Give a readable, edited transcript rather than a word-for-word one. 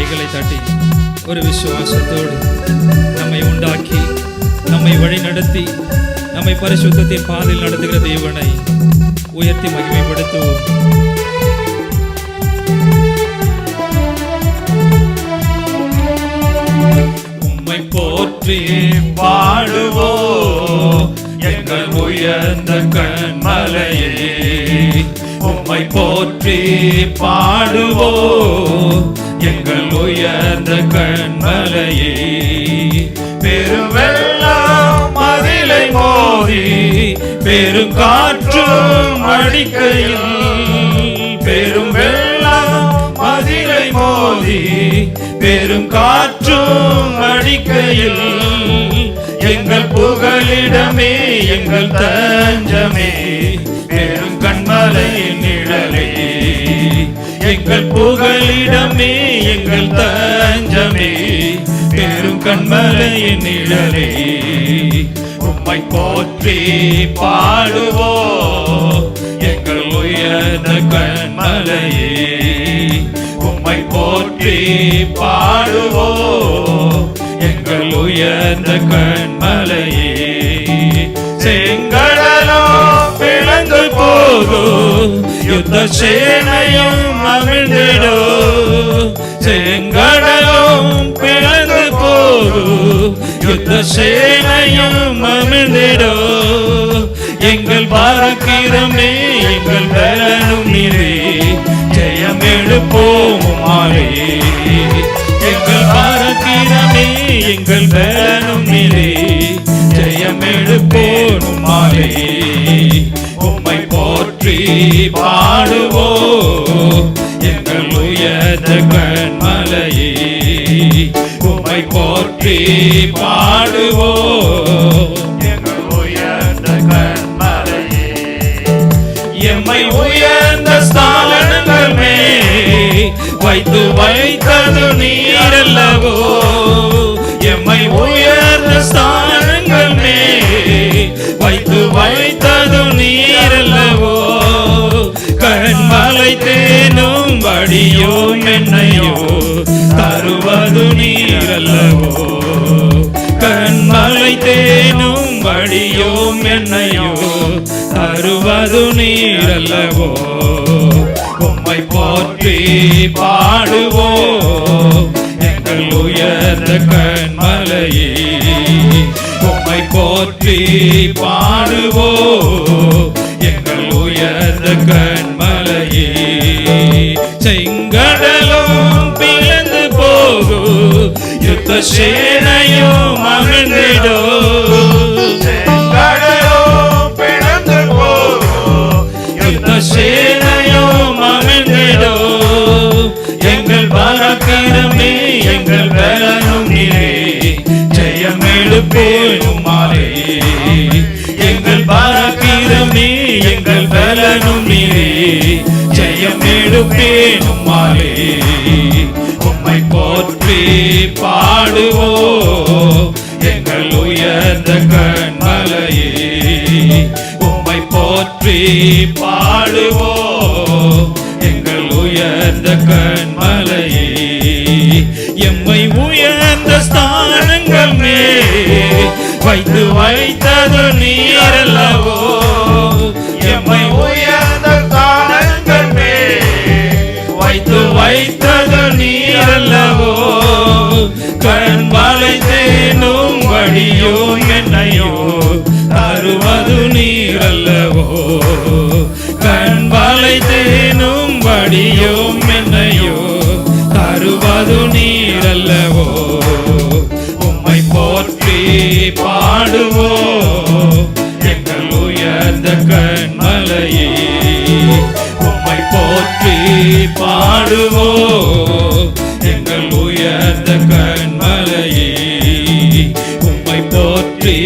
கைகளை தட்டி ஒரு விசுவாசத்தோடு நம்மை உண்டாக்கி நம்மை வழி நடத்தி நம்மை பரிசுத்தத்தின் பாதையில் நடத்துகிற தேவனை உயர்த்தி மகிமைப்படுத்துவோம். உம்மை போற்றி பாடுவோம் எங்கள் உயர்ந்த கன்மலையே. உம்மை போற்றி பாடுவோம் எங்கள் உயர்ந்த கன்மலையே. பெருவெள்ளம் மதிலை மோதி பெருங்காற்றும் அடிக்கையில், பெரும் வெள்ளம் மதிலை மோதி பெருங்காற்றும் அடிக்கையில், எங்கள் புகலிடமே எங்கள் தஞ்சமே பெருங்கன்மலையின் நிழலே. எங்கள் புகலிடமே எங்கள் தஞ்சமே பெருங்கன்மலையின் நிழலே. உம்மை போற்றி பாடுவோம் எங்கள் உயர்ந்த கன்மலையே. உம்மை போற்றி பாடுவோம் எங்கள் உயர்ந்த கன்மலையே. செங்கடலோ பிளந்து போகும் யுத்த சேனையும் அமிழ்ந்திடோ. செங்கடலும் பிளந்து போகும் யுத்த சேனையும் அமிழ்ந்திடோ. எங்கள் பராக்கிரமே எங்கள் பலனும் நீரே, ஜெயம் எடுப்போம் மாறே. எங்கள் பராக்கிரமே எங்கள் பலனும் நீரே, ஜெயம் எடுப்போம் மாறே. உம்மை போற்றி பாடுவோம் எங்கள் உயர்ந்த கன்மலையே. உம்மை போற்றி பாடுவோம் எங்கள் உயர்ந்த கன்மலையே. எம்மை உயர்ந்த ஸ்தானங்கள் மேல் வைத்து வைத்தது நீரல்லவோ. எம்மை உயர்ந்த ஸ்தானங்கள் மேல் வைத்து வைத்தது நீரல்லவோ. கன்மலை தேனும் வடியோ என்னையோ தருவது நீரல்லவோ. கன்மலை தேனும் வடியோ என்னையோ தருவது நீரல்லவோ. உம்மை போற்றி பாடுவோம் எங்கள் உயர்ந்த கன்மலையே. உம்மை போற்றி பாடுவோம் எங்கள் உயர்ந்த கன்மலையே. செங்கடலும் பிளந்து போகும் யுத்த சேனையும் அமிழ்ந்திடோ. செங்கடலும் பிளந்து போகும் யுத்த சேனையும் அமிழ்ந்திடோ. எங்கள் பராக்கிரமே எங்கள் பலனும் நீரே, ஜெயம் எடுப்போம் மாறே. எங்கள் பராக்கிரமே எங்கள் பலனும் நீரே, ஜெயம் எடுப்போம் மாறே. உம்மை போற்றி பாடுவோம் எங்கள் உயர்ந்த கன்மலையே. உம்மை போற்றி பாடுவோம் எங்கள் உயர்ந்த கன்மலையே. எம்மை உயர்ந்த ஸ்தானங்கள் மேல் வைத்து வைத்தது நீரல்லவோ. எம்மை உயர்ந்த ஸ்தானங்கள் மேல் வைத்து வைத்தது நீரல்லவோ. கன்மலை தேனும் வடியோ என்னையோ தருவது நீரல்லவோ. கன்மலை தேனும் வடியோ என்னையோ தருவது நீரல்லவோ. உம்மை போற்றி பாடுவோம் எங்கள் உயர்ந்த கன்மலையே. உம்மை போற்றி பாடுவோம் எங்கள் உயர்ந்த கன்மலையே. உம்மை போற்றி